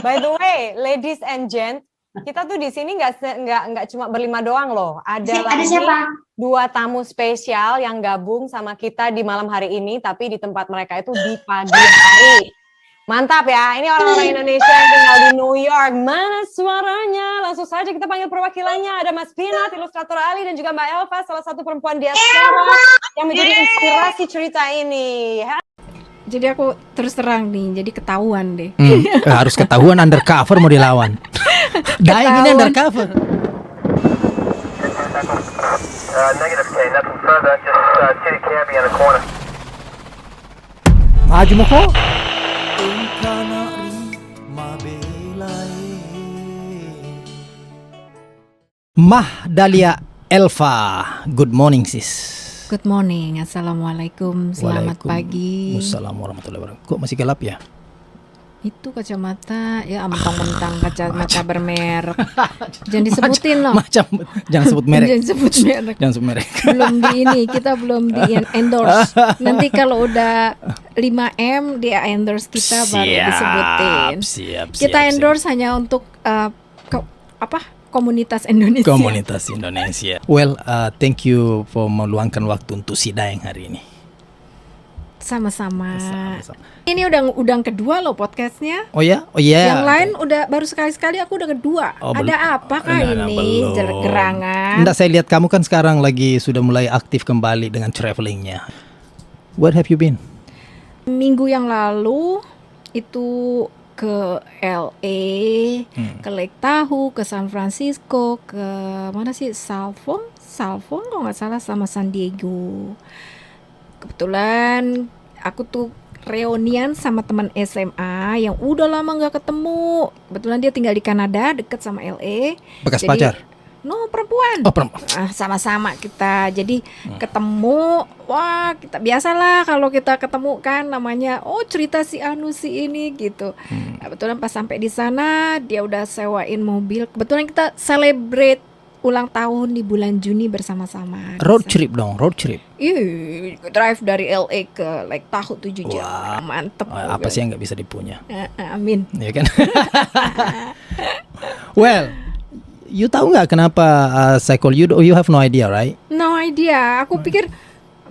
By the way, ladies and gent, kita tuh di sini nggak cuma berlima doang loh. Ada lagi siapa? 2 tamu spesial yang gabung sama kita di malam hari ini, tapi di tempat mereka itu di pagi hari. Mantap ya, ini orang-orang Indonesia yang tinggal di New York. Mana suaranya? Langsung saja kita panggil perwakilannya. Ada Mas Pinat, ilustrator Ali, dan juga Mbak Elva, salah satu perempuan diaspora yang menjadi inspirasi cerita ini. Jadi aku terus terang nih, jadi ketahuan deh. Harus ketahuan, undercover mau dilawan. Daeng ini undercover. Negative K, nothing further, just city cabbie in the corner. Maju mo ko. Mah Dalia Elva, good morning sis. Good morning, assalamualaikum, selamat pagi. Waalaikumsalam warahmatullahi wabarakatuh. Kok masih gelap ya? Itu kacamata, ya mentang-mentang kacamata bermerek. Jangan disebutin loh. Jangan sebut merek. Jangan sebut merek. Jangan sebut merek. Belum di ini, kita belum di endorse. Nanti kalau udah 5M dia endorse kita baru disebutin. Kita endorse hanya untuk komunitas Indonesia. Komunitas Indonesia. Well, thank you for meluangkan waktu untuk si Daeng hari ini. Sama-sama. Ini udah kedua loh podcastnya. Oh ya. Yang lain udah baru sekali-sekali, aku udah kedua. Ada apa kah ini? Gerangan. Enggak, saya lihat kamu kan sekarang lagi sudah mulai aktif kembali dengan travelingnya. Where have you been? Minggu yang lalu itu ke LA, ke Lake Tahoe, ke San Francisco, ke mana sih? Salfon kalau nggak salah, sama San Diego. Kebetulan aku tuh reunian sama teman SMA yang udah lama nggak ketemu. Kebetulan dia tinggal di Kanada, deket sama LA. Bekas pacar? No, perempuan. Oh, perempuan. Sama-sama kita. Jadi ketemu, wah, kita biasalah kalau kita ketemu kan namanya, oh cerita si anu si ini gitu. Kebetulan pas sampai di sana dia udah sewain mobil. Kebetulan kita celebrate ulang tahun di bulan Juni bersama-sama. Road trip dong, road trip. Iya, drive dari LA ke Lake Tahoe 7 jam. Mantep. Apa sih yang nggak bisa dipunya? Amin. Iya kan? Well, you tahu nggak kenapa saya call you? You have no idea, right? No idea. Aku pikir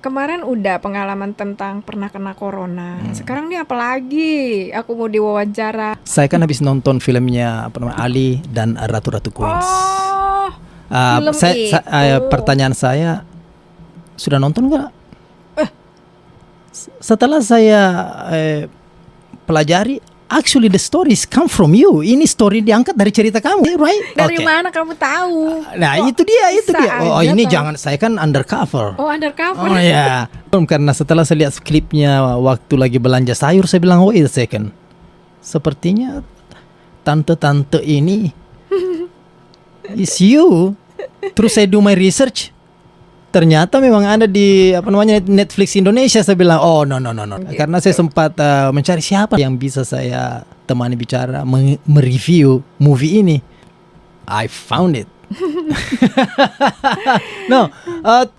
kemarin udah pengalaman tentang pernah kena corona. Sekarang nih apalagi aku mau diwawancara. Saya kan habis nonton filmnya Ali dan Ratu-Ratu Queens. Pertanyaan saya, sudah nonton nggak? Setelah saya pelajari, actually the stories come from you. Ini story diangkat dari cerita kamu, right? Dari mana kamu tahu? Nah, itu dia. Oh, ini jangan, saya kan undercover. Oh, undercover. Oh ya. Karena setelah saya lihat klipnya waktu lagi belanja sayur, saya bilang, wait a second. Sepertinya tante-tante ini is you. Terus saya do my research. Ternyata memang ada di Netflix Indonesia. Saya bilang, oh no. Karena saya sempat mencari siapa yang bisa saya temani bicara mereview movie ini. I found it.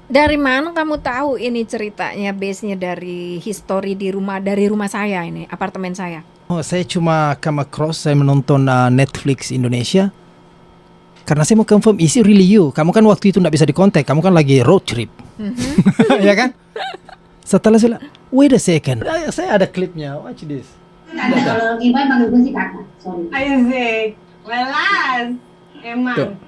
Dari mana kamu tahu ini ceritanya? Base-nya dari history dari rumah saya ini, apartemen saya. Oh, saya cuma come across, saya menonton Netflix Indonesia. Karena saya mau confirm, is it really you? Kamu kan waktu itu gak bisa dikontak, kamu kan lagi road trip. Ya kan? Setelah saya bilang, wait a second, saya ada klipnya, watch this. Kalau Ibai panggil gue sih kakak, sorry. Isaac, welas, emang.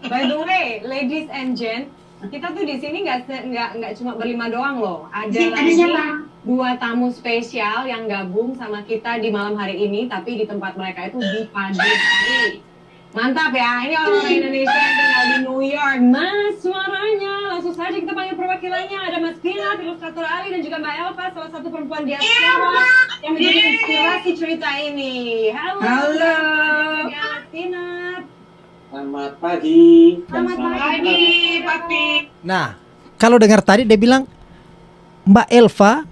By the way, ladies and gent, kita tuh di sini nggak cuma berlima doang loh. Ada lagi siapa? 2 tamu spesial yang gabung sama kita di malam hari ini, tapi di tempat mereka itu di pagi hari. Mantap ya, ini orang-orang Indonesia yang tinggal di New York. Mana suaranya? Langsung saja kita panggil perwakilannya. Ada Mas Pinat, ilustrator Ali, dan juga Mbak Elva, salah satu perempuan diaspora yang menjadi inspirasi cerita ini. Halo. Mas Pinat. Selamat pagi. Selamat pagi, Papi. Nah, kalau dengar tadi dia bilang Mbak Elva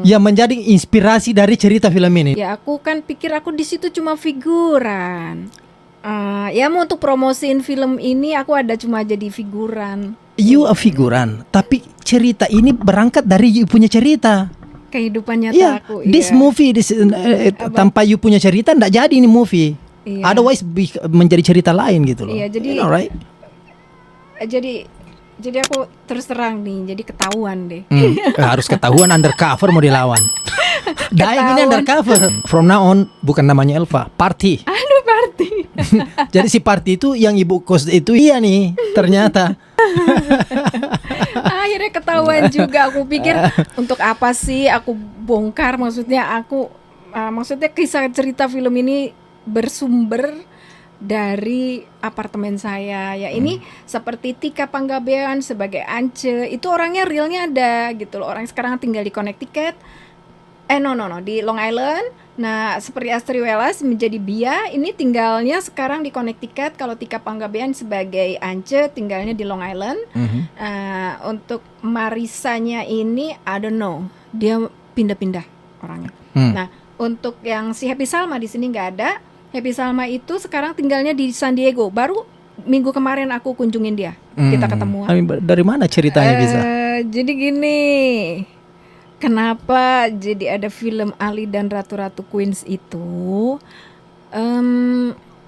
yang menjadi inspirasi dari cerita film ini. Ya, aku kan pikir aku di situ cuma figuran. Ya mau untuk promosiin film ini aku ada cuma jadi figuran. You a figuran, tapi cerita ini berangkat dari you punya cerita. kehidupan nyata Iya, aku. this iya. movie tanpa you punya cerita ndak jadi ini movie. Iya. Otherwise menjadi cerita lain gitu loh. Iya, jadi- You know, right? Jadi aku terus terang nih, jadi ketahuan deh. Harus ketahuan undercover mau dilawan. Daeng ini Ketahuan. undercover. From now on bukan namanya Elva, Party. Aduh, Party. Jadi si Party itu yang ibu kos itu iya nih ternyata. Akhirnya ketahuan juga. Aku pikir untuk apa sih aku bongkar, maksudnya kisah cerita film ini bersumber dari apartemen saya. Ya ini seperti Tika Panggabean sebagai Ance, itu orangnya realnya ada gitu loh. Orang sekarang tinggal di Connecticut. No, di Long Island. Nah, seperti Astri Welas menjadi Bia, ini tinggalnya sekarang di Connecticut. Kalau Tika Panggabean sebagai Ance tinggalnya di Long Island. Untuk Marisanya ini, I don't know, dia pindah-pindah orangnya. Nah, untuk yang si Happy Salma di sini nggak ada. Happy Salma itu sekarang tinggalnya di San Diego. Baru minggu kemarin aku kunjungin dia. Kita ketemuan. Dari mana ceritanya bisa? Jadi gini, kenapa jadi ada film Ali dan Ratu-Ratu Queens itu?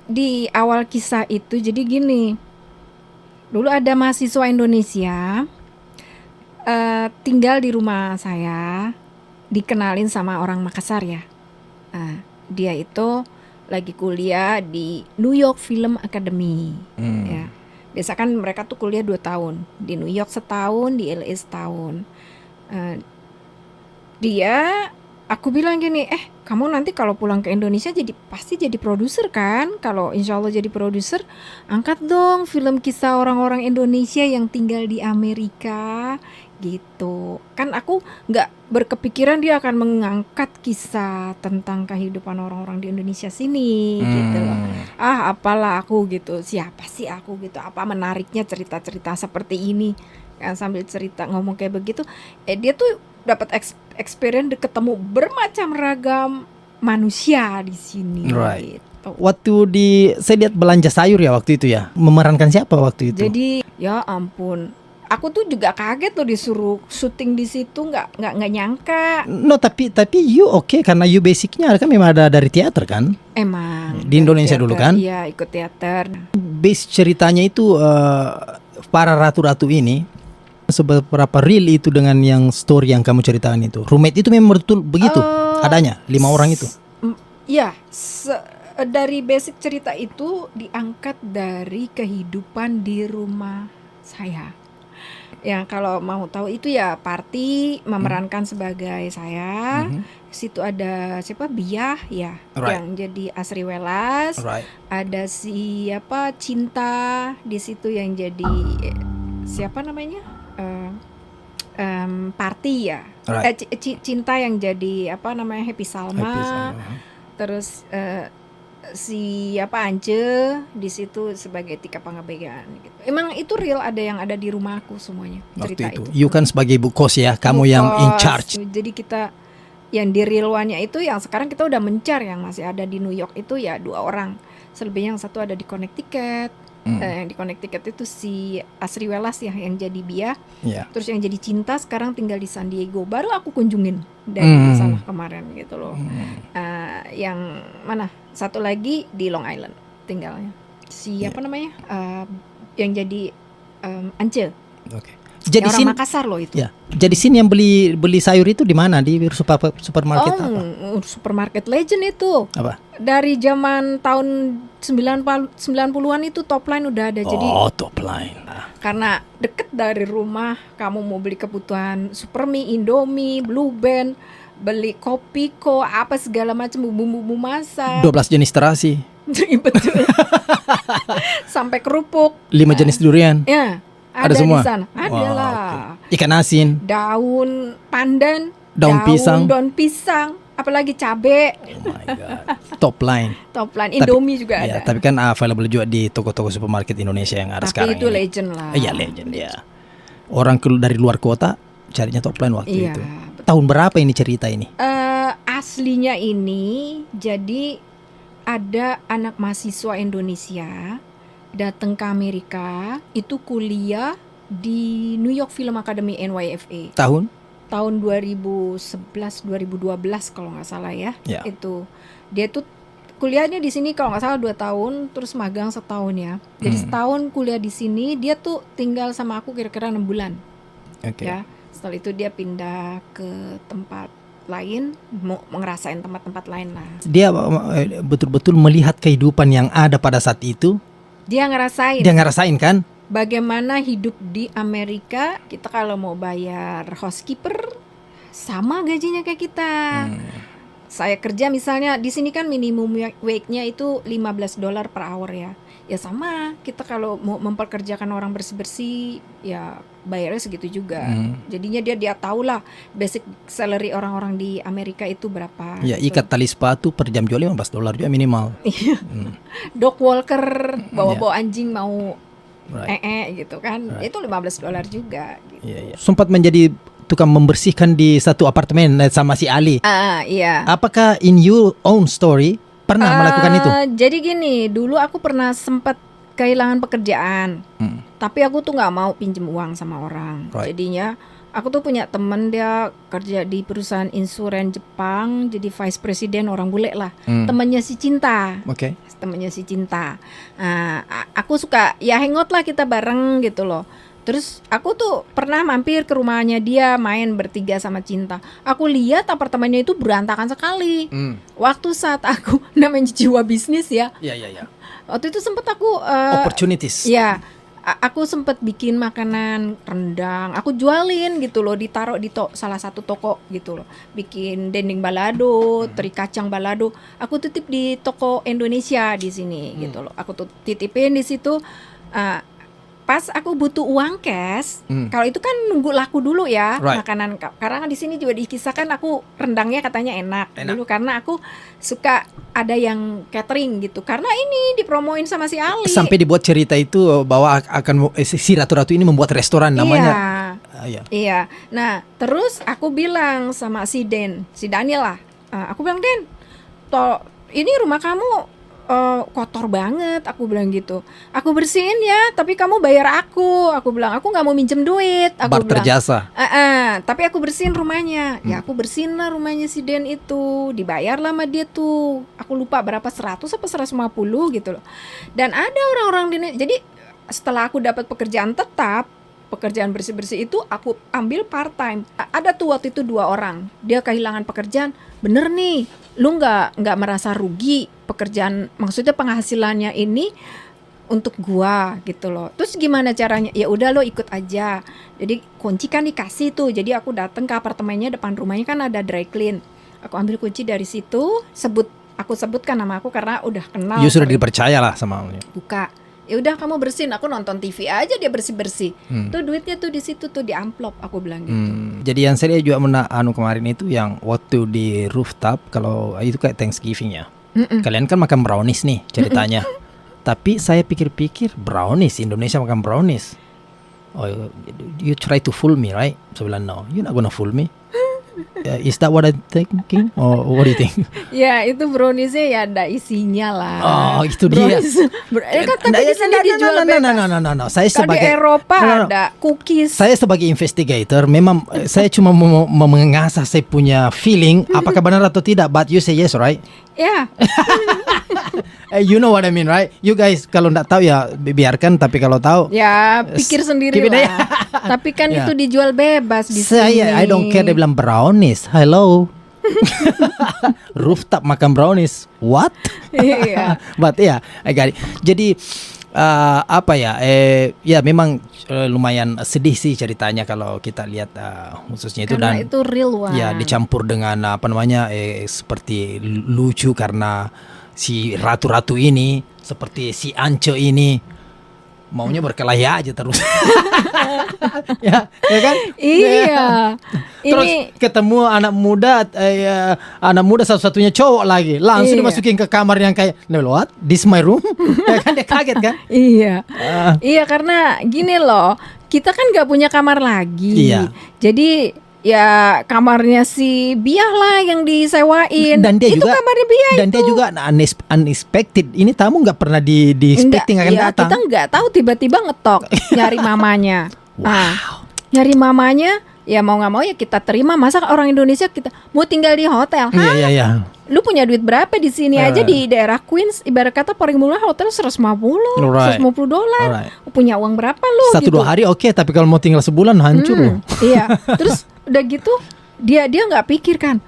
Di awal kisah itu jadi gini. Dulu ada mahasiswa Indonesia tinggal di rumah saya, dikenalin sama orang Makassar ya. Dia itu lagi kuliah di New York Film Academy. Ya. Biasa kan mereka tuh kuliah 2 tahun, di New York setahun, di LA setahun. Aku bilang gini, kamu nanti kalau pulang ke Indonesia pasti jadi produser kan? Kalau insya Allah jadi produser, angkat dong film kisah orang-orang Indonesia yang tinggal di Amerika gitu. Kan aku nggak berkepikiran dia akan mengangkat kisah tentang kehidupan orang-orang di Indonesia sini gitu loh. Apalah aku gitu, siapa sih aku gitu? Apa menariknya cerita-cerita seperti ini? Kan sambil cerita ngomong kayak begitu, dia tuh dapat experience ketemu bermacam ragam manusia di sini. Right. Gitu. Waktu saya lihat belanja sayur ya waktu itu ya. Memerankan siapa waktu itu? Jadi ya ampun, aku tuh juga kaget loh disuruh syuting di situ, nggak nyangka. No, tapi you oke karena you basicnya kan memang ada dari teater kan? Emang Di Indonesia teater, dulu kan? Iya, ikut teater. Base ceritanya itu para ratu-ratu ini seberapa real itu dengan yang story yang kamu ceritakan itu. Roommate itu memang betul begitu adanya 5 orang itu. Iya, dari basic cerita itu diangkat dari kehidupan di rumah saya. Ya kalau mau tahu itu ya Party memerankan sebagai saya. Situ ada siapa, Bia ya, Right. yang jadi Asri Welas. Right. Ada siapa, Cinta di situ yang jadi siapa namanya? Party ya. Right. Cinta yang jadi apa namanya, Happy Salma. Happy Salma. Terus siapa Ance di situ sebagai Tika Panggabean gitu. Emang itu real, ada yang ada di rumahku semuanya cerita Waktu itu. itu. You kan sebagai ibu kos ya, kamu yang in Bukos. charge. Jadi kita yang di real one-nya itu, yang sekarang kita udah mencar, yang masih ada di New York itu ya 2 orang. Selebihnya yang satu ada di Connecticut. Yang di Connecticut itu si Asri Welas ya yang jadi Bia. Ya. Terus yang jadi Cinta sekarang tinggal di San Diego. Baru aku kunjungin dari sana kemarin gitu loh. Yang mana? Satu lagi di Long Island tinggalnya. Siapa namanya? Yang jadi Ance. Oke. Jadi Orang sini Makassar loh itu. ya. Jadi sini yang beli sayur itu di mana? Di supermarket apa? Supermarket legend itu. Apa? Dari zaman tahun 90-an itu top line udah ada. Jadi Top line. karena deket dari rumah, kamu mau beli kebutuhan Supermie, Indomie, Blue Band, beli kopi kok apa segala macam bumbu-bumbu masak. 12 jenis terasi, Betul. Sampai kerupuk. 5 jenis durian. Ya, Ada ada semua? di sana. Ada Wah, lah. oke. Ikan asin, Daun pandan, Daun pisang. apalagi cabe. oh my god. Top line. Top line Indomie juga Ya, ada. tapi kan available juga di toko-toko supermarket Indonesia yang ada Tapi sekarang itu ini. legend lah. Iya, legend ya. Orang dari luar kota carinya top line waktu Iya, itu. Tahun berapa ini cerita ini? Aslinya ini jadi ada anak mahasiswa Indonesia datang ke Amerika, itu kuliah di New York Film Academy NYFA. Tahun? tahun 2011 2012 kalau nggak salah ya. Ya. Itu dia tuh kuliahnya di sini kalau nggak salah 2 tahun, terus magang setahun ya. Jadi setahun kuliah di sini, dia tuh tinggal sama aku kira-kira 6 bulan. Oke. Ya. Setelah itu dia pindah ke tempat lain, mau ngerasain tempat-tempat lain lah. Dia betul-betul melihat kehidupan yang ada pada saat itu. Dia ngerasain Dia ngerasain kan? bagaimana hidup di Amerika. Kita kalau mau bayar housekeeper sama gajinya kayak kita. Saya kerja misalnya di sini kan minimum wage-nya itu $15 per hour ya. Ya sama, kita kalau mau memperkerjakan orang bersih-bersih ya bayarnya segitu juga. Jadinya dia tahu lah basic salary orang-orang di Amerika itu berapa. Ya, gitu. ikat tali sepatu per jam juga $15 juga minimal. Dog walker bawa-bawa anjing mau Right. gitu kan. Itu $15 juga gitu. Iya. Sempat menjadi tukang membersihkan di satu apartemen sama si Ali. Iya. Apakah in your own story pernah melakukan itu? Jadi gini, dulu aku pernah sempat kehilangan pekerjaan, tapi aku tuh nggak mau pinjem uang sama orang. Right. Jadinya aku tuh punya temen, dia kerja di perusahaan insuran Jepang, jadi vice president, orang bule lah. Temennya si Cinta. Oke. Temennya si Cinta. Nah, aku suka ya hangout lah kita bareng gitu loh. Terus aku tuh pernah mampir ke rumahnya dia, main bertiga sama Cinta. Aku lihat apartemennya itu berantakan sekali. Waktu saat aku namanya jiwa bisnis ya. Iya. Waktu itu sempet aku Opportunities. ya aku sempet bikin makanan rendang. Aku jualin gitu loh, ditaruh di salah satu toko gitu loh. Bikin dendeng balado, teri kacang balado. Aku titip di toko Indonesia di sini gitu loh. Aku tuh titipin di situ. Pas aku butuh uang cash, kalau itu kan nunggu laku dulu ya. Right. Makanan. Karena di sini juga dikisahkan aku rendangnya katanya enak dulu, karena aku suka ada yang catering gitu. Karena ini dipromoin sama si Ali. Sampai dibuat cerita itu bahwa akan si Ratu-Ratu ini membuat restoran namanya. Iya. Nah, terus aku bilang sama si Daniel lah. Aku bilang, Den, ini rumah kamu kotor banget, aku bilang gitu. Aku bersihin ya, tapi kamu bayar aku. Aku bilang, aku nggak mau minjem duit. Aku Barter bilang, jasa. tapi aku bersihin rumahnya. Ya aku bersihin lah rumahnya si Den itu. Dibayar lah sama dia tuh. Aku lupa berapa, 100 apa 150 gitu loh. Dan ada orang-orang di, jadi setelah aku dapat pekerjaan tetap, pekerjaan bersih-bersih itu aku ambil part time. Ada tuh waktu itu 2 orang, dia kehilangan pekerjaan. Bener nih, lu nggak merasa rugi pekerjaan, maksudnya penghasilannya ini untuk gua gitu loh. Terus gimana caranya? Ya udah lo ikut aja. Jadi kunci kan dikasih tuh. Jadi aku datang ke apartemennya, depan rumahnya kan ada dry clean. Aku ambil kunci dari situ, aku sebutkan nama aku karena udah kenal. You sudah dipercaya lah sama dia. Buka. Ya udah kamu bersihin, aku nonton TV aja dia bersih-bersih. Tuh duitnya tuh di situ tuh di amplop, aku bilang gitu. Jadi yang saya juga kemarin itu yang waktu di rooftop, kalau itu kayak Thanksgiving ya. Kalian kan makan brownies nih ceritanya. Tapi saya pikir-pikir brownies, Indonesia makan brownies. Oh, you try to fool me, right? Saya bilang no, you're not gonna fool me. Is that what I'm thinking? Or what do you think? Ya itu browniesnya ya ada isinya lah. Oh itu dia. Kan tapi di sini dijual bebas. No. Saya Kalau di sebagai Eropa ada cookies. Saya sebagai investigator memang saya cuma mau mengasah saya punya feeling apakah benar atau tidak. But you say yes, right? Ya. You know what I mean, right? You guys kalau nggak tahu ya biarkan, tapi kalau tahu ya pikir sendiri keep it lah. aja. Tapi kan Ya. itu dijual bebas di sini. I don't care, dia bilang brownies. Hello. Rooftop makan brownies. What? Iya. But yeah, I got it. Jadi ya memang lumayan sedih sih ceritanya kalau kita lihat khususnya itu. Karena dan itu real one. ya dicampur dengan seperti lucu karena si ratu-ratu ini seperti si Ance ini maunya berkelahi aja terus. ya kan? Iya. Terus Ini ketemu anak muda satu-satunya cowok lagi, langsung Iya. dimasukin ke kamar yang kayak, what? This my room? Ya kan dia kaget kan? iya. Iya karena gini loh, kita kan nggak punya kamar lagi. Iya. Jadi ya kamarnya si Biah lah yang disewain. Dan dia itu juga kamarnya Biah dan itu. dia juga unexpected. Ini tamu nggak pernah di expecting akan ya, datang. kita nggak tahu tiba-tiba ngetok nyari mamanya. Nyari mamanya. ya mau nggak mau ya kita terima. Masa orang Indonesia kita mau tinggal di hotel? Hah? Iya, iya. Lu punya duit berapa di sini aja di daerah Queens? Ibarat kata paling murah hotel 150, Right. $150. Alright. Punya uang berapa lu? 1-2 hari oke, tapi kalau mau tinggal sebulan hancur loh. Iya. Terus udah gitu dia nggak pikir kan.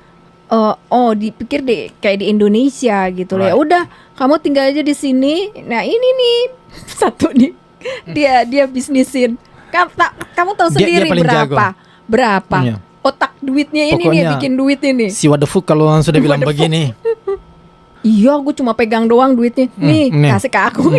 Dipikir deh kayak di Indonesia gitu loh. Ya Right. udah, kamu tinggal aja di sini. Nah, ini nih satu nih. Dia bisnisin. Kamu tahu Dia sendiri paling jago. berapa Iya. otak duitnya ini Pokoknya dia bikin duit ini. Si what the fuck kalau orang sudah bilang begini. Iya, gue cuma pegang doang duitnya. Nih, nih. kasih ke aku.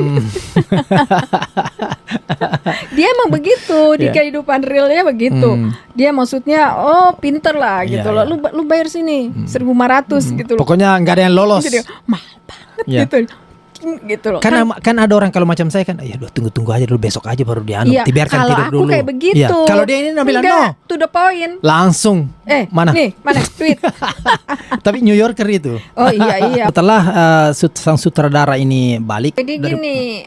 Dia emang begitu di Iya. kehidupan realnya begitu. Dia maksudnya pinter lah Iya, gitu loh. iya. Lu bayar sini 1.500 gitu loh. Pokoknya nggak ada yang lolos. Jadi, mahal banget Iya. gitu loh. Kan ada orang kalau macam saya kan, ya udah tunggu aja dulu, besok aja baru dianu, Iya, dibiarkan kalau tidur aku dulu. kayak begitu. Iya. Kalau dia ini bilang no, Enggak, to the point. langsung. Mana? Nih, mana duit? Tapi New Yorker itu. Oh iya. Setelah sang sutradara ini balik, Jadi gini,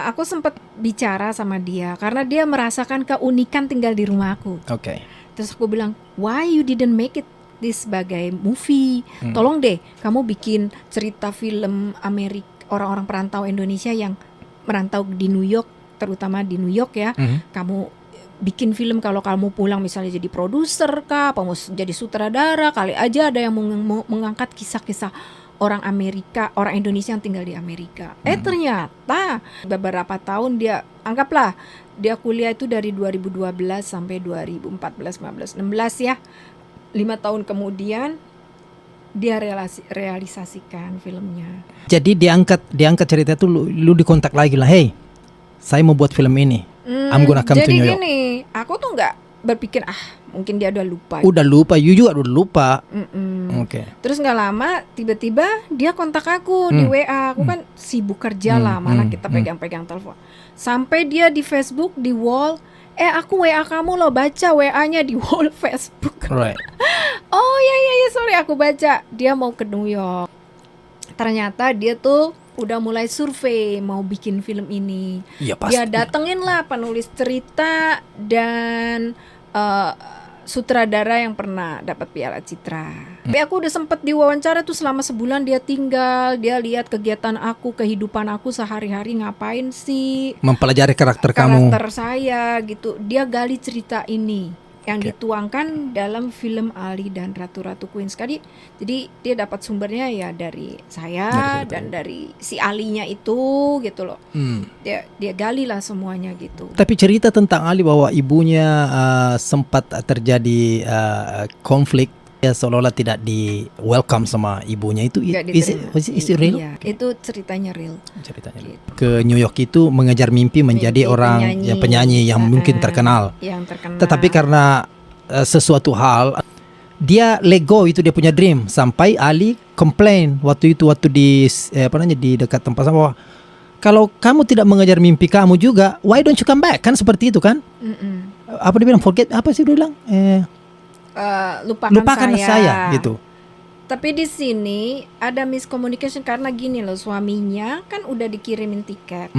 aku sempat bicara sama dia karena dia merasakan keunikan tinggal di rumah aku. Oke. Terus aku bilang, why you didn't make it this sebagai movie? Tolong deh, kamu bikin cerita film Amerika, orang-orang perantau Indonesia yang merantau di New York, terutama di New York ya. Kamu bikin film kalau kamu pulang misalnya jadi produser kah, apa mau jadi sutradara, kali aja ada yang mengangkat kisah-kisah orang Amerika, orang Indonesia yang tinggal di Amerika. Ternyata beberapa tahun dia, anggaplah dia kuliah itu dari 2012 sampai 2014, 15, 16 ya. 5 tahun kemudian dia realisasikan filmnya. Jadi diangkat cerita itu, lu dikontak lagi lah, hey, saya mau buat film ini. I'm gonna come to Jadi New York. gini, aku tuh nggak berpikir mungkin dia udah lupa. Udah lupa, you juga udah lupa. Oke. Terus nggak lama tiba-tiba dia kontak aku di WA. Aku kan sibuk kerja lah, mana kita pegang-pegang telepon. Sampai dia di Facebook di wall, aku WA kamu loh, baca WA-nya di wall Facebook. Right. Oh iya sorry aku baca. Dia mau ke New York. Ternyata dia tuh udah mulai survei mau bikin film ini. Iya pasti. Dia datengin lah penulis cerita dan sutradara yang pernah dapat Piala Citra. Tapi aku udah sempet diwawancara tuh selama sebulan dia tinggal, dia lihat kegiatan aku, kehidupan aku sehari-hari ngapain sih, Mempelajari karakter kamu. karakter saya gitu. Dia gali cerita ini yang dituangkan dalam film Ali dan Ratu-Ratu Queens. Jadi dia dapat sumbernya ya dari saya dan dari si Alinya itu gitu loh. Dia gali lah semuanya gitu. Tapi cerita tentang Ali bahwa ibunya sempat terjadi konflik, ya seolah-olah tidak di welcome sama ibunya itu. Nggak Is it real? Iya, itu ceritanya real. Ceritanya Gitu. ke New York itu mengejar mimpi menjadi orang penyanyi yang mungkin terkenal. Yang terkenal. Tetapi karena sesuatu hal dia let go itu dia punya dream, sampai Ali komplain waktu di di dekat tempat sama, kalau kamu tidak mengejar mimpi kamu juga, why don't you come back, kan seperti itu kan. Apa dia bilang, forget apa sih dia bilang, lupakan saya gitu. Tapi di sini ada miscommunication karena gini loh, suaminya kan udah dikirimin tiket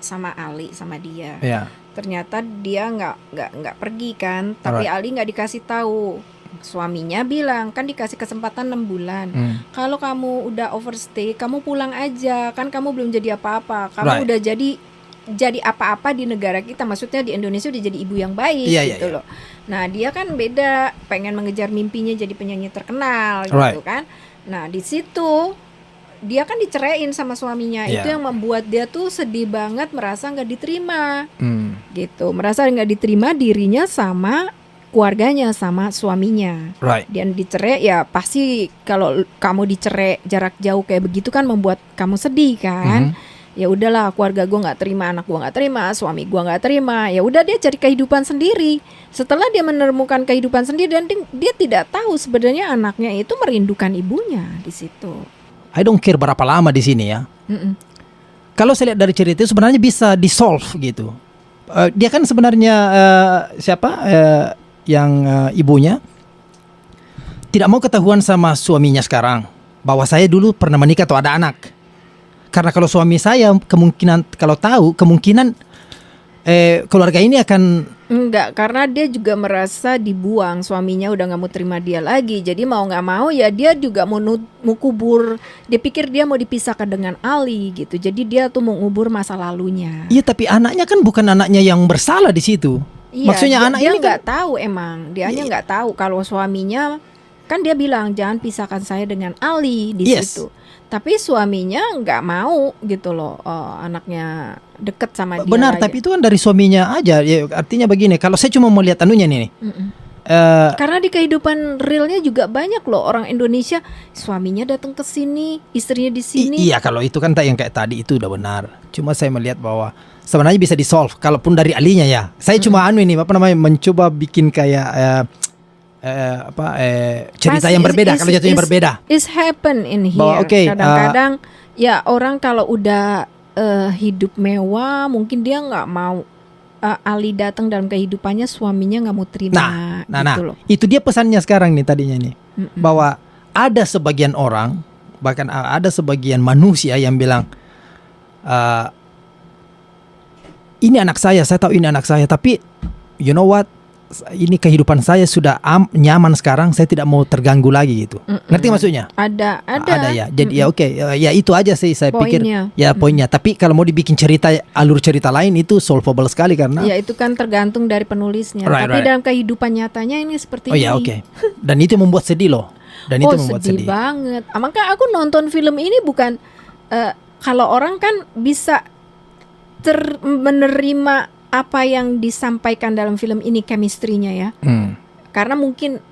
sama Ali sama dia. Yeah. Ternyata dia nggak pergi kan, tapi Ali nggak dikasih tahu. Suaminya bilang kan dikasih kesempatan 6 bulan. Kalau kamu udah overstay, kamu pulang aja, kan kamu belum jadi apa-apa. Kamu udah jadi apa-apa di negara kita, maksudnya di Indonesia udah jadi ibu yang baik gitu loh. Nah dia kan beda, pengen mengejar mimpinya jadi penyanyi terkenal gitu kan. Nah di situ dia kan diceraiin sama suaminya. Itu yang membuat dia tuh sedih banget, merasa nggak diterima gitu, merasa nggak diterima dirinya sama keluarganya, sama suaminya. Dan dicerai ya pasti kalau kamu dicerai jarak jauh kayak begitu kan membuat kamu sedih kan. Ya udahlah, keluarga gue nggak terima, anak gue nggak terima, suami gue nggak terima. Ya udah dia cari kehidupan sendiri. Setelah dia menemukan kehidupan sendiri dan dia tidak tahu sebenarnya anaknya itu merindukan ibunya di situ. I don't care berapa lama di sini ya. Kalau saya lihat dari cerita itu sebenarnya bisa di-solve gitu. Dia kan sebenarnya ibunya tidak mau ketahuan sama suaminya sekarang bahwa saya dulu pernah menikah atau ada anak. Karena kalau suami saya kemungkinan kalau tahu, kemungkinan keluarga ini akan Enggak, karena dia juga merasa dibuang, suaminya udah nggak mau terima dia lagi. Jadi mau nggak mau ya dia juga mau kubur. Dia pikir dia mau dipisahkan dengan Ali gitu. Jadi dia tuh mau ngubur masa lalunya. Iya, tapi anaknya kan bukan anaknya yang bersalah di situ. Iya, Maksudnya dia anak ini nggak kan tahu emang, dianya nggak tahu kalau suaminya kan dia bilang jangan pisahkan saya dengan Ali di Yes. situ. Tapi suaminya nggak mau gitu loh, anaknya deket sama dia. benar, lagi. tapi itu kan dari suaminya aja. Ya, artinya begini, kalau saya cuma mau lihat anunya nih. Mm-mm. eh, Karena di kehidupan realnya juga banyak loh orang Indonesia suaminya datang ke sini, istrinya di sini. Iya, kalau itu kan yang kayak tadi itu udah benar. Cuma saya melihat bahwa sebenarnya bisa di-solve kalaupun dari alinya ya. Saya cuma mencoba bikin kayak cerita Pasti yang berbeda kalau jatuhnya berbeda. Is happen in here. Bahwa, oke, Kadang-kadang ya orang kalau udah hidup mewah, mungkin dia nggak mau Ali datang dalam kehidupannya, suaminya nggak mau terima. Nah, itu dia pesannya sekarang nih tadinya nih. Mm-mm. Bahwa ada sebagian orang, bahkan ada sebagian manusia yang bilang ini anak saya tahu ini anak saya, tapi you know what? Ini kehidupan saya sudah nyaman sekarang, saya tidak mau terganggu lagi gitu. Ngerti maksudnya? Ada Ya. Jadi ya oke, ya itu aja sih saya pikir. Poinnya. Ya poinnya. Tapi kalau mau dibikin alur cerita lain itu solvable sekali karena. Ya itu kan tergantung dari penulisnya. Right, Tapi right. dalam kehidupan nyatanya ini seperti Oh ini. ya oke. Dan itu membuat sedih loh. Dan itu membuat sedih banget. Maka aku nonton film ini bukan kalau orang kan bisa menerima apa yang disampaikan dalam film ini, chemistry-nya ya. Karena mungkin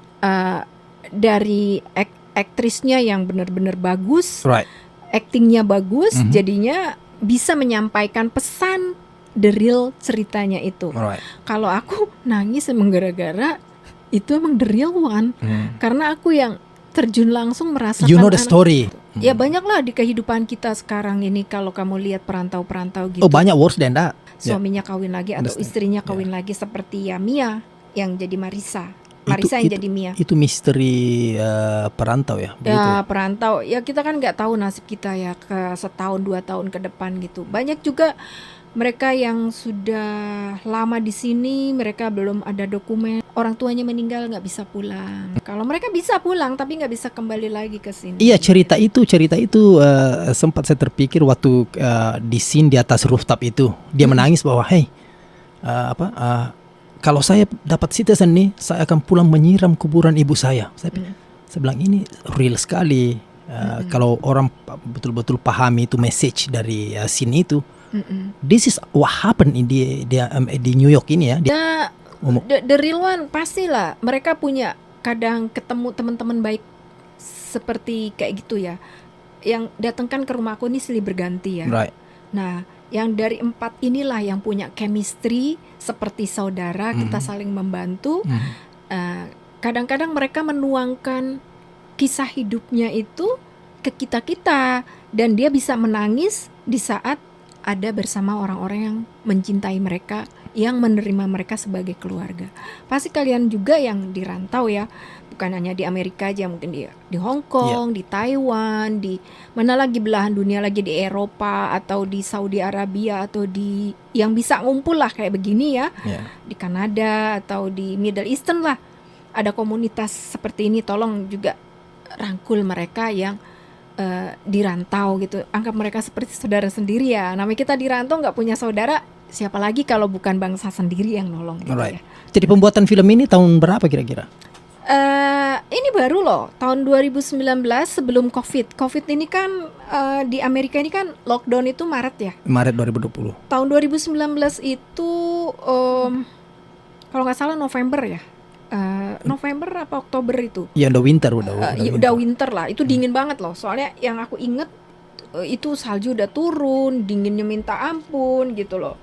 dari aktrisnya yang benar-benar bagus, Right. actingnya bagus, jadinya bisa menyampaikan pesan the real ceritanya itu. Right. Kalau aku nangis emang gara-gara itu emang the real one, karena aku yang terjun langsung merasakan. You know the story. Ya banyaklah di kehidupan kita sekarang ini kalau kamu lihat perantau-perantau gitu. Oh banyak worse than that. Suaminya kawin lagi atau Understand. istrinya kawin lagi seperti ya Mia yang jadi Marisa. Marisa yang jadi Mia. Itu misteri perantau ya. Begitu. Ya perantau, ya kita kan nggak tahu nasib kita ya ke setahun 2 tahun ke depan gitu. Banyak juga mereka yang sudah lama di sini, mereka belum ada dokumen, orang tuanya meninggal nggak bisa pulang. Kalau mereka bisa pulang tapi nggak bisa kembali lagi ke sini. Iya cerita itu sempat saya terpikir waktu di scene di atas rooftop itu dia menangis bahwa kalau saya dapat citizen nih saya akan pulang menyiram kuburan ibu saya. Saya bilang ini real sekali. Kalau orang betul-betul pahami itu message dari scene itu. This is what happened di New York ini ya. The real one pastilah mereka punya kadang ketemu teman-teman baik seperti kayak gitu ya, yang datangkan ke rumahku ini silih berganti ya. Right. Nah, yang dari 4 inilah yang punya chemistry seperti saudara, kita saling membantu. Kadang-kadang mereka menuangkan kisah hidupnya itu ke kita dan dia bisa menangis di saat ada bersama orang-orang yang mencintai mereka, yang menerima mereka sebagai keluarga. Pasti kalian juga yang di rantau ya, bukan hanya di Amerika aja, mungkin di Hong Kong, di Taiwan, di mana lagi belahan dunia lagi, di Eropa atau di Saudi Arabia atau di yang bisa ngumpul lah kayak begini ya, di Kanada atau di Middle Eastern lah. Ada komunitas seperti ini, tolong juga rangkul mereka yang di rantau gitu, anggap mereka seperti saudara sendiri ya. Namanya kita di rantau nggak punya saudara, siapa lagi kalau bukan bangsa sendiri yang nolong gitu ya. Jadi pembuatan film ini tahun berapa kira-kira? Ini baru loh, tahun 2019 sebelum COVID ini kan di Amerika ini kan lockdown itu Maret ya. Maret 2020. Tahun 2019 itu kalau nggak salah November ya. November apa Oktober itu? Ya udah winter udah winter lah, itu dingin banget loh. Soalnya yang aku inget itu salju udah turun, dinginnya minta ampun gitu loh.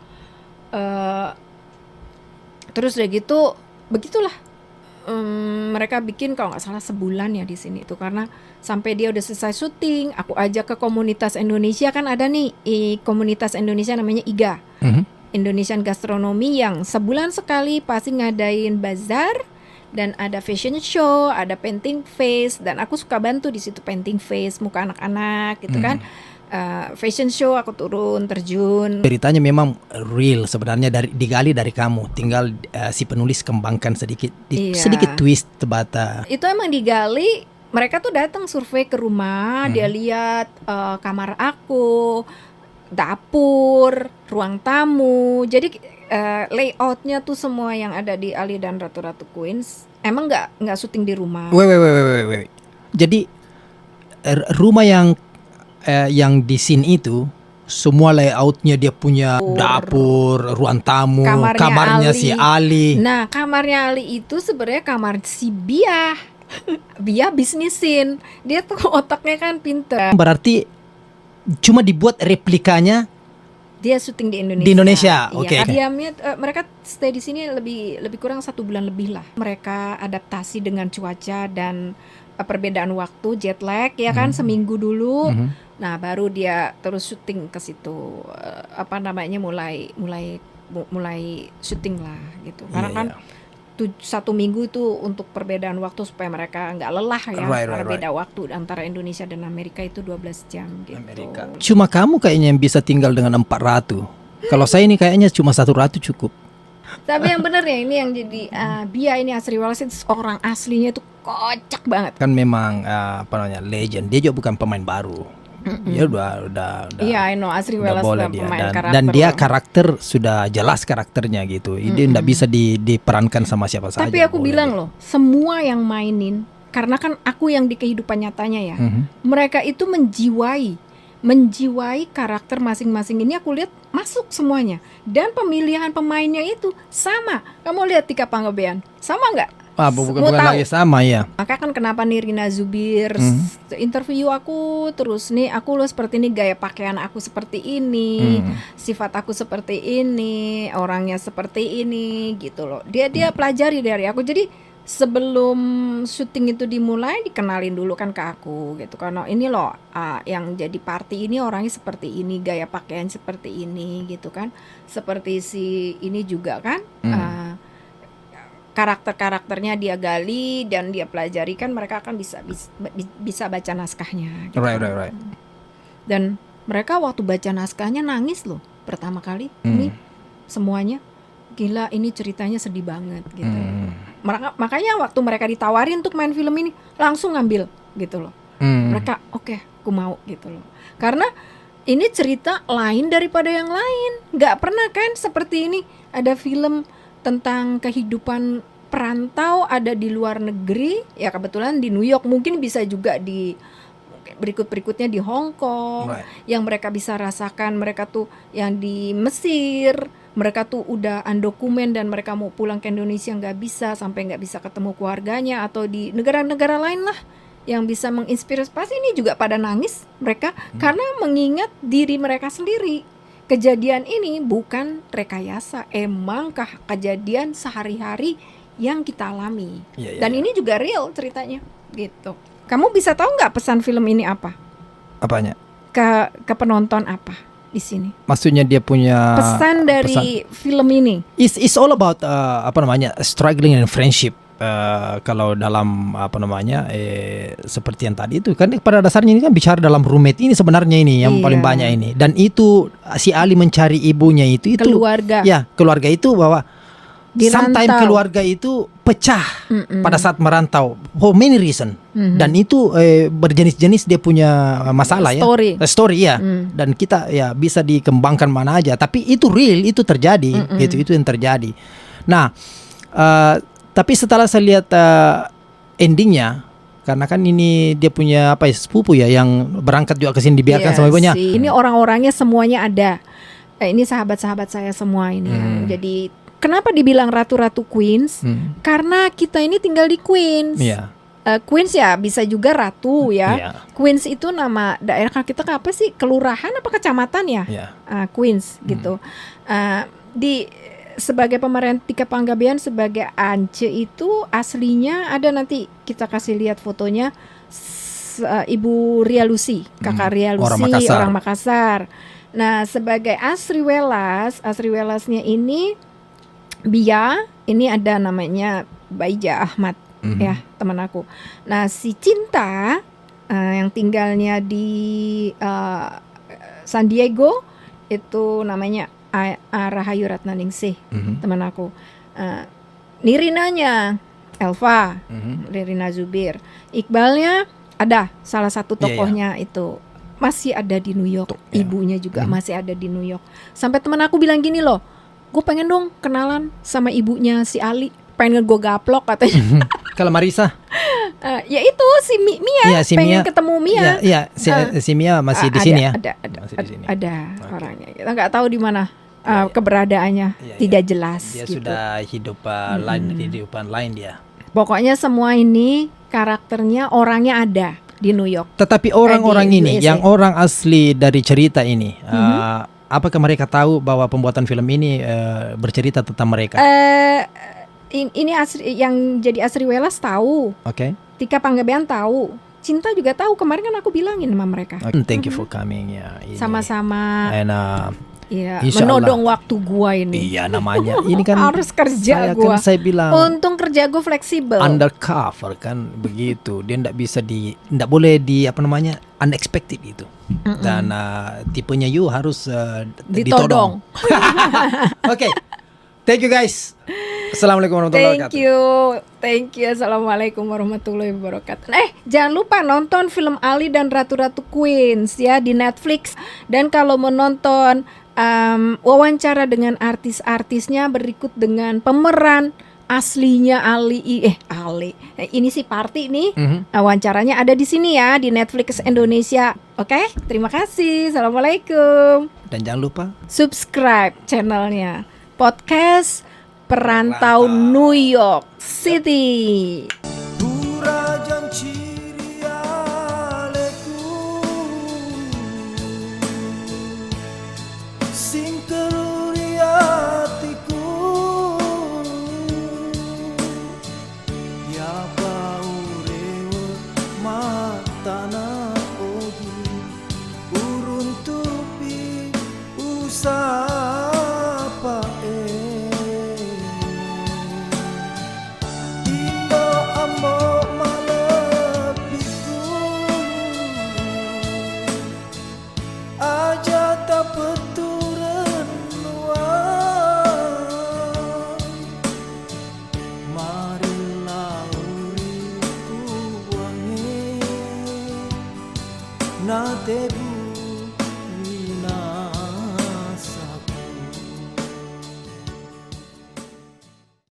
Terus udah gitu, begitulah. Mereka bikin kalau nggak salah sebulan ya di sini itu, karena sampai dia udah selesai syuting, aku ajak ke komunitas Indonesia, kan ada nih komunitas Indonesia namanya IGA, Indonesian Gastronomy, yang sebulan sekali pasti ngadain bazar. Dan ada fashion show, ada painting face, dan aku suka bantu di situ painting face muka anak-anak gitu kan. fashion show aku turun terjun. Ceritanya memang real sebenarnya, digali dari kamu, tinggal si penulis kembangkan sedikit Iya. sedikit twist tebata. Itu emang digali. Mereka tuh datang survei ke rumah, dia lihat kamar aku, dapur, ruang tamu. Jadi layoutnya tuh semua yang ada di Ali dan Ratu-Ratu Queens emang nggak syuting di rumah. Wait. Jadi rumah yang di scene itu semua layoutnya dia punya dapur, ruang tamu, kamarnya Ali. si Ali. Nah, kamarnya Ali itu sebenarnya kamar si Bia. Bia bisnisin. Dia tuh otaknya kan pinter. Berarti cuma dibuat replikanya Dia syuting di Indonesia. di Indonesia. Iya, Oke. diamnya mereka stay di sini lebih kurang 1 bulan lebih lah. Mereka adaptasi dengan cuaca dan perbedaan waktu, jet lag ya kan, seminggu dulu. Nah, baru dia terus syuting ke situ. Mulai syuting lah gitu. Karena Iya, kan iya. 1 minggu itu untuk perbedaan waktu supaya mereka nggak lelah ya. Right. Karena beda waktu antara Indonesia dan Amerika itu 12 jam gitu. Cuma kamu kayaknya yang bisa tinggal dengan 4 ratu. Kalau saya ini kayaknya cuma 1 ratu cukup. Tapi yang benar ya ini yang jadi Bia ini Asri Wallace itu orang aslinya itu kocak banget. Kan memang legend. Dia juga bukan pemain baru. Dia udah Iya, I know Asri udah Wallace boleh lah dia. pemain karakter. Dan dia karakter sudah jelas karakternya gitu. Dia tidak bisa diperankan sama siapa saja. Tapi aku boleh bilang dia. loh, semua yang mainin, karena kan aku yang di kehidupan nyatanya ya, mereka itu menjiwai karakter masing-masing. Ini aku lihat masuk semuanya. Dan pemilihan pemainnya itu sama. Kamu lihat Tika Panggabean, sama nggak? Bukan Mau tahu? lagi sama ya. Maka kan kenapa Nirina Zubir interview aku terus nih, aku loh seperti ini, gaya pakaian aku seperti ini, sifat aku seperti ini, orangnya seperti ini gitu loh. Dia pelajari dari aku. Jadi sebelum syuting itu dimulai dikenalin dulu kan ke aku gitu. Karena ini loh yang jadi party ini orangnya seperti ini, gaya pakaian seperti ini gitu kan. Seperti si ini juga kan karakternya dia gali dan dia pelajari kan, mereka akan bisa baca naskahnya gitu. Right. Dan mereka waktu baca naskahnya nangis loh pertama kali. Ini semuanya gila, ini ceritanya sedih banget gitu. Makanya waktu mereka ditawarin untuk main film ini langsung ngambil gitu loh. Mereka oke, aku mau gitu loh. Karena ini cerita lain daripada yang lain. Nggak pernah kan seperti ini ada film tentang kehidupan perantau ada di luar negeri, ya kebetulan di New York, mungkin bisa juga di berikutnya di Hong Kong, yang mereka bisa rasakan. Mereka tuh yang di Mesir, mereka tuh udah undokumen dan mereka mau pulang ke Indonesia nggak bisa, sampai nggak bisa ketemu keluarganya, atau di negara-negara lain lah yang bisa menginspirasi. Pasti ini juga pada nangis mereka karena mengingat diri mereka sendiri. Kejadian ini bukan rekayasa, emang kejadian sehari-hari yang kita alami. Dan ini juga real ceritanya gitu. Kamu bisa tahu nggak pesan film ini apa? Apanya? Ke penonton apa di sini? Maksudnya dia punya pesan dari film ini. It's all about struggling and friendship. Kalau dalam seperti yang tadi itu kan pada dasarnya ini kan bicara dalam roommate ini sebenarnya ini yang paling banyak ini. Dan itu si Ali mencari ibunya itu keluarga. Ya, keluarga itu bahwa sometimes dirantau. keluarga itu pecah pada saat merantau for many reason. Dan itu berjenis-jenis dia punya masalah story ya. Dan kita ya bisa dikembangkan mana aja, tapi itu real, itu terjadi, itu yang terjadi. Nah, tapi setelah saya lihat endingnya, karena kan ini dia punya sepupu ya yang berangkat juga ke sini dibiarkan sama ibunya. Ini orang-orangnya semuanya ada. Ini sahabat-sahabat saya semua ini. Jadi kenapa dibilang Ratu-Ratu Queens? Karena kita ini tinggal di Queens. Queens ya bisa juga ratu ya. Queens itu nama daerah kita apa sih? Kelurahan apa kecamatan ya? Queens gitu. Sebagai pemeran Tika Panggabean sebagai Ance itu aslinya ada, nanti kita kasih lihat fotonya, Ibu Ria Lucy, kakak Ria Lucy, orang Makassar. Nah, sebagai Asri Welasnya ini Bia, ini ada namanya Baija Ahmad ya, teman aku. Nah, si Cinta yang tinggalnya di San Diego itu namanya Rahayu Ratnaningsih, teman aku. Nirinanya Elva, Nirina Zubir. Iqbalnya ada salah satu tokohnya itu masih ada di New York. Ibunya juga masih ada di New York. Sampai teman aku bilang gini loh, gue pengen dong kenalan sama ibunya si Ali, pengen gue gaplok katanya. Kalau Marisa? Ya itu si Mia, Iya, si pengen Mia. ketemu Mia. Iya, si Mia masih di sini ya. Masih di sini. Ada orangnya. Kita nggak tahu di mana keberadaannya, tidak jelas. Dia gitu. sudah hidup kehidupan lain dia. Pokoknya semua ini karakternya, orangnya ada di New York. Tetapi orang-orang di ini, USA. yang orang asli dari cerita ini, apakah mereka tahu bahwa pembuatan film ini bercerita tentang mereka? Ini asri, yang jadi Asri Welas tahu, Oke. Tika Panggabean tahu, Cinta juga tahu. Kemarin kan aku bilangin sama mereka. Thank you for coming ya. Ini. Sama-sama. And, Ya, Insya menodong waktu gua ini. iya namanya. Ini kan harus kerja saya gua. kan saya bilang Untung kerja gua fleksibel. undercover kan begitu. Dia ndak boleh unexpected itu. Dan tipenya you harus ditodong. Ditodong. Oke. Thank you guys. Assalamualaikum warahmatullahi wabarakatuh. Thank you. Assalamualaikum warahmatullahi wabarakatuh. Jangan lupa nonton film Ali dan Ratu-Ratu Queens ya di Netflix. Dan kalau mau nonton wawancara dengan artis-artisnya berikut dengan pemeran aslinya Ali. Ini si Parti nih. Wawancaranya ada di sini ya di Netflix Indonesia. Oke, terima kasih. Assalamualaikum. Dan jangan lupa Subscribe channelnya Podcast Perantau New York City. na tebu